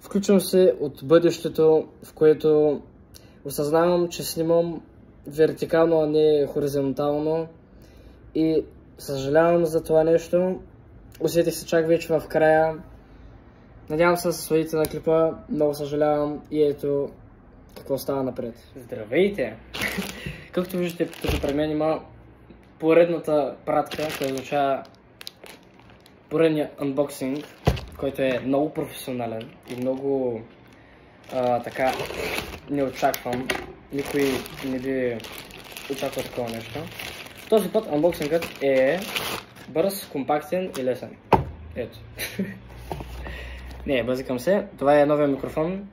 Включвам се от бъдещето, в което осъзнавам, че снимам вертикално, а не хоризонтално и съжалявам за това нещо. Усетих се чак вече в края. Надявам се да се следите на клипа, много съжалявам и ето какво става напред. Здравейте! Както виждате, тук при мен има поредната пратка, която означава поредния анбоксинг, който е много професионален и много така неочакван. Никой не би очаквал такова нещо. Този път анбоксингът е бърз, компактен и лесен. Ето. Не, базикам се. Това е новия микрофон,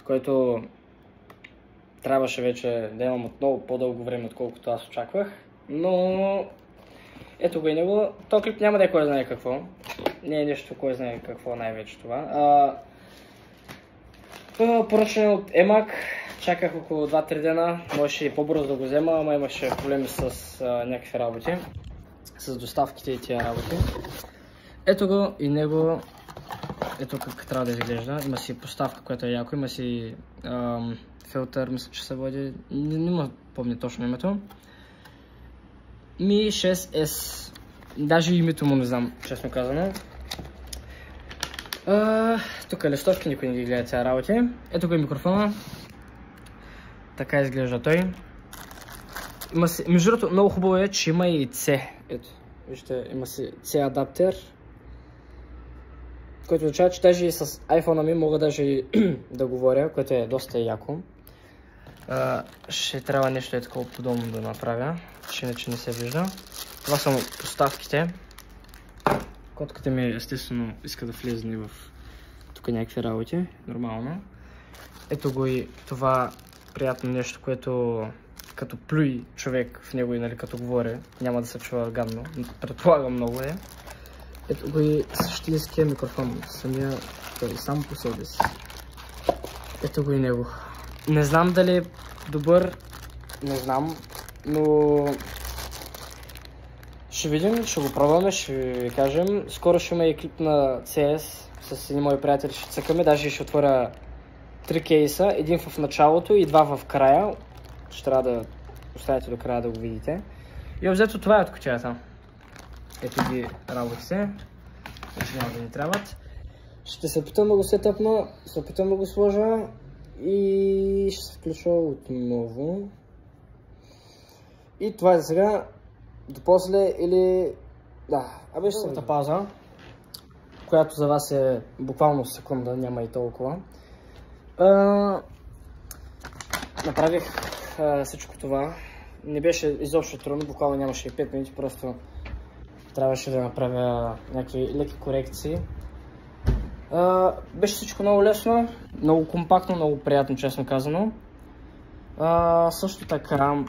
който трябваше вече да имам от много по-дълго време, отколкото аз очаквах. Но ето го и него. Този клип няма да е кой знае какво. Не е нещо кой знае какво най-вече това. Поръчен от Емак. Чаках около 2-3 дена. Можеше и по-бързо да го взема, ама имаше проблеми с някакви работи. С доставките и тия работи. Ето го и него. Ето как трябва да изглежда. Има си поставка, която е яко. Има си филтър, мисля, че се води. Не ме помня точно името. Mi 6S. Даже името му не знам, честно казано. Тук е листовки, никой не ги гледа ця работи. Ето го е микрофона. Така изглежда той. Между другото, много хубаво е, че има и C. Ето, вижте, има си C адаптер. Който означава, че даже и с iPhone-а ми мога даже да говоря, което е доста яко. Ще трябва нещо такова подобно да направя, че иначе не се вижда. Това са поставките. Котката ми естествено иска да влезне в тук някакви работи, нормално. Ето го и това приятно нещо, което като плюй човек в него и нали като говори, няма да се чува гадно, предполагам много е. Ето го и същинския микрофон, самия той сам по себе си. Ето го и него. Не знам дали е добър, не знам, но ще видим, ще го пробваме, ще ви кажем. Скоро ще има и клип на CS с едни мои приятели, ще цъкаме, даже ще отворя 3 кейса, един в началото и 2 в края. Ще трябва да оставите до края да го видите. И обзето това е от кутията. Ето ги работите. Вече няма да ни трябват. Ще се опитам да го сетъпна, се опитам да го сложа и ще се включва отново. И това е за сега. До после или... Да, абе ще съм пауза, която за вас е буквално секунда, няма и толкова. Направих всичко това. Не беше изобщо трудно, буквално нямаше и 5 минути, просто трябваше да направя някакви леки корекции. Беше всичко много лесно, много компактно, много приятно, честно казано. Също така,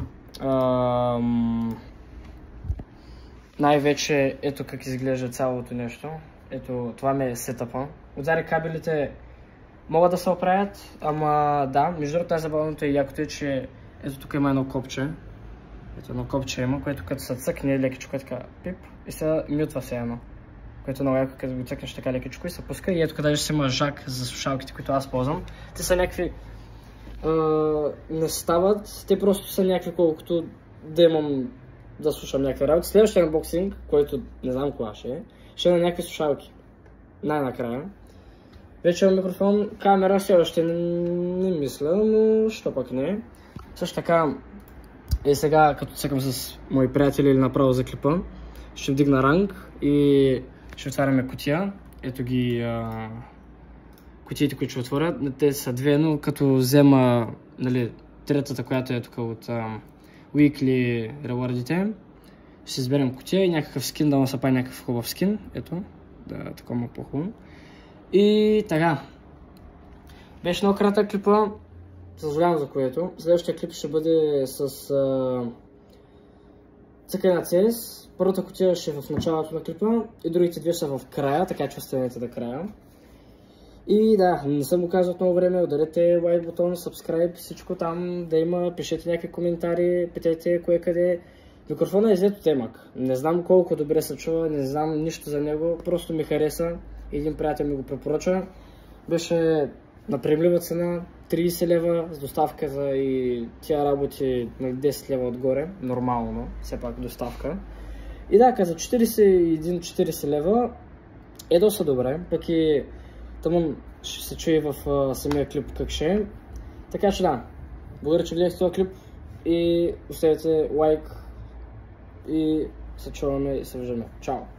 най-вече ето как изглежда цялото нещо. Ето това ми е сетъпа. Отзади кабелите могат да се оправят, ама да, между другото най-забавното и якото е, че ето тук има едно копче. Ето едно копче има, което като се цъкне лекичко така пип и се мютва все едно. Което много яко, като го цъкнеш така лекичко и се пуска. И ето къде даже си има жак за слушалките, които аз ползвам. Те са някакви... не стават, те просто са някакви колкото да имам да слушам някакви работи. Следващия анбоксинг, който не знам кога ще е на някакви слушалки. Най-накрая. Вече имам микрофон, камера все още не мисля, но що пък не. Също така, и сега като цъкам с мои приятели или направо за клипа, ще вдигна ранг и ще отваряме кутия. Ето ги кутиите, които ще отворят. Те са две, но като взема нали, третата, която е тук от Weekly ревардите, ще изберем кутия и някакъв скин, да му се прави някакъв хубав скин. Ето, да, такова по-хубаво. И така. Беше много кратък клипа, съжалявам за което. Следващия клип ще бъде с цъкане на CS. Първата кутия ще е в началото на клипа и другите две са в края, така че останете до края. И да, не съм го казал от много време, ударете лайк бутон, subscribe, всичко там да има, пишете някакви коментари, питайте кое къде. Микрофона е взет от Emag. Не знам колко добре се чува, не знам нищо за него, просто ми хареса. Един приятел ми го препоръча. Беше на приемлива цена, 30 лева с доставка за и тия работи на 10 лева отгоре, нормално, все пак доставка. И да, за 41-40 лева е доста добре, пък и тъмън ще се чуе в самия клип как ще е. Така че да, благодаря, че гледахте този клип и оставете лайк и се чуваме и се виждаме. Чао!